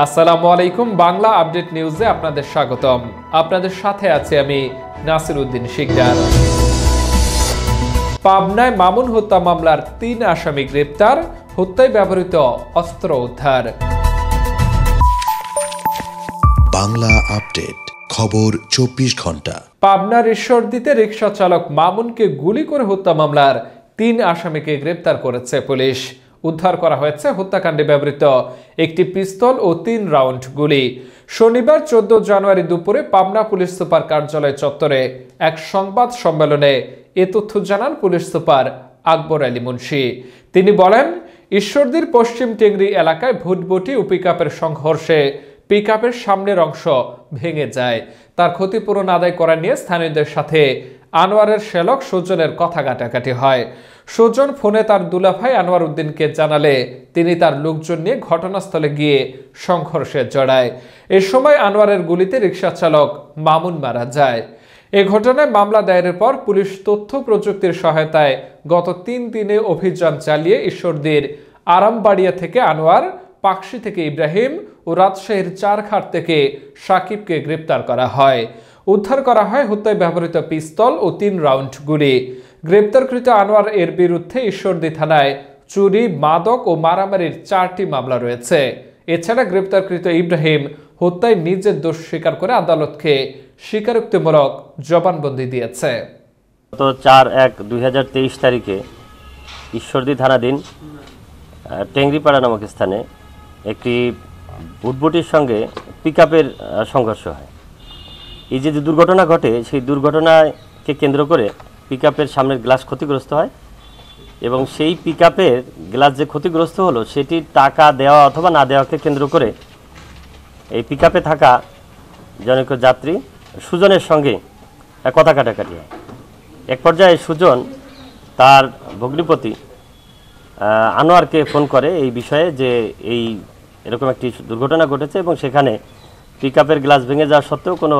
আসসালামু আলাইকুম। বাংলা আপডেট নিউজে আপনাদের স্বাগতম। আপনাদের সাথে আছি আমি নাসিরউদ্দিন শিকদার। পাবনায় মামুন হত্যা মামলার ৩ আসামি গ্রেপ্তার, হত্যায় ব্যবহৃত অস্ত্র উদ্ধার। বাংলা আপডেট, খবর ২৪ ঘন্টা। পাবনার ঈশ্বরদীতে রিকশা চালক মামুনকে গুলি করে হত্যা মামলার ৩ আসামিকে গ্রেপ্তার করেছে পুলিশ। উদ্ধার করা হয়েছে হত্যাকাণ্ডে ব্যবহৃত একটি পিস্তল ও ৩ রাউন্ড গুলি। শনিবার ১৪ জানুয়ারি দুপুরে পাবনা পুলিশ সুপার কার্যালয় চত্বরে এক সংবাদ সম্মেলনে এ তথ্য জানান পুলিশ সুপার আকবর আলী মুন্সি। তিনি বলেন, ঈশ্বরদীর পশ্চিম টেংরি এলাকায় ভুটভুটি ও পিকআপের সংঘর্ষে পিকআপের সামনের অংশ ভেঙে যায়। তার ক্ষতিপূরণ আদায় করা নিয়ে স্থানীয়দের সাথে আনোয়ারের শ্যালক সুজনের কথা কাটাকাটি হয়। সুজন ফোনে তার দুলাভাই আনোয়ার উদ্দিনকে জানালে তিনি তার লোকজন নিয়ে ঘটনাস্থলে গিয়ে সংঘর্ষে জড়ায়। এ সময় আনোয়ারের গুলিতে রিকশা চালক মামুন মারা যায়। এ ঘটনায় মামলা দায়েরের পর পুলিশ তথ্য প্রযুক্তির সহায়তায় গত ৩ দিনে অভিযান চালিয়ে ঈশ্বরদীর আরামবাড়িয়া থেকে আনোয়ার, পাকশি থেকে ইব্রাহিম ও রাজশাহীর চারঘাট থেকে সাকিবকে গ্রেপ্তার করা হয়। উদ্ধার করা হয় হত্যায় ব্যবহৃত পিস্তল ও ৩ রাউন্ড গুলি। গ্রেপ্তারকৃত আনোয়ার এর বিরুদ্ধে ঈশ্বরদী থানায় চুরি, মাদক ও মারামারির ৪টি মামলা রয়েছে। এছাড়া গ্রেপ্তারকৃত ইব্রাহিম হত্যায় নিজের দোষ স্বীকার করে আদালতকে স্বীকারোক্তিমূলক জবানবন্দি দিয়েছে। গত ৪/১/২০২৩ তারিখে ঈশ্বরদী থানাধীন টেংরিপাড়া নামক স্থানে একটি ভুটভুটির সঙ্গে পিকআপের সংঘর্ষ হয়। এই যে দুর্ঘটনা ঘটে, সেই দুর্ঘটনাকে কেন্দ্র করে পিকআপের সামনের গ্লাস ক্ষতিগ্রস্ত হয় এবং সেই পিকআপের গ্লাস যে ক্ষতিগ্রস্ত হলো সেটির টাকা দেওয়া অথবা না দেওয়াকে কেন্দ্র করে এই পিকআপে থাকা জনৈক যাত্রী সুজনের সঙ্গে কথা কাটাকাটি হয়। এক পর্যায়ে সুজন তার ভগ্নিপতি আনোয়ারকে ফোন করে এই বিষয়ে যে এরকম একটি দুর্ঘটনা ঘটেছে এবং সেখানে পিকআপের গ্লাস ভেঙে যাওয়া সত্ত্বেও কোনো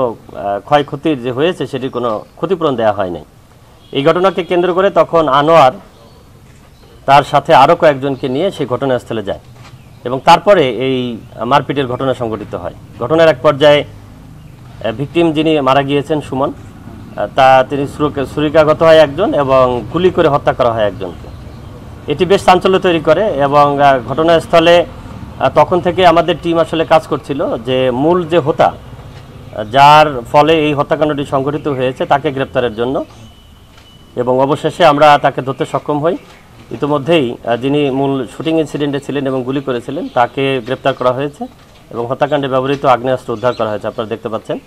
ক্ষয়ক্ষতির যে হয়েছে সেটির কোনো ক্ষতিপূরণ দেওয়া হয় নাই। এই ঘটনাকে কেন্দ্র করে তখন আনোয়ার তার সাথে আরও কয়েকজনকে নিয়ে সেই ঘটনাস্থলে যায় এবং তারপরে এই মারপিটের ঘটনা সংঘটিত হয়। ঘটনার এক পর্যায়ে ভিকটিম যিনি মারা গিয়েছেন সুমন, তিনি ছুরিকাঘাত হয় একজন এবং গুলি করে হত্যা করা হয় একজনকে। এটি বেশ চাঞ্চল্য তৈরি করে এবং ঘটনাস্থলে তখন থেকে আমাদের টিম আসলে কাজ করছিল যে মূল যে হোতা, যার ফলে এই হত্যাকাণ্ডটি সংঘটিত হয়েছে, তাকে গ্রেপ্তারের জন্য, এবং অবশেষে আমরা তাকে ধরতে সক্ষম হই। ইতিমধ্যেই যিনি মূল শুটিং ইনসিডেন্টে ছিলেন এবং গুলি করেছিলেন তাকে গ্রেপ্তার করা হয়েছে এবং হত্যাকাণ্ডে ব্যবহৃত আগ্নেয়াস্ত্র উদ্ধার করা হয়েছে, আপনারা দেখতে পাচ্ছেন।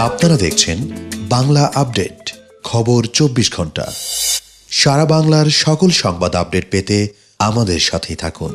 আপনারা দেখছেন বাংলা আপডেট, খবর ২৪ ঘন্টা। সারা বাংলার সকল সংবাদ আপডেট পেতে আমাদের সাথেই থাকুন।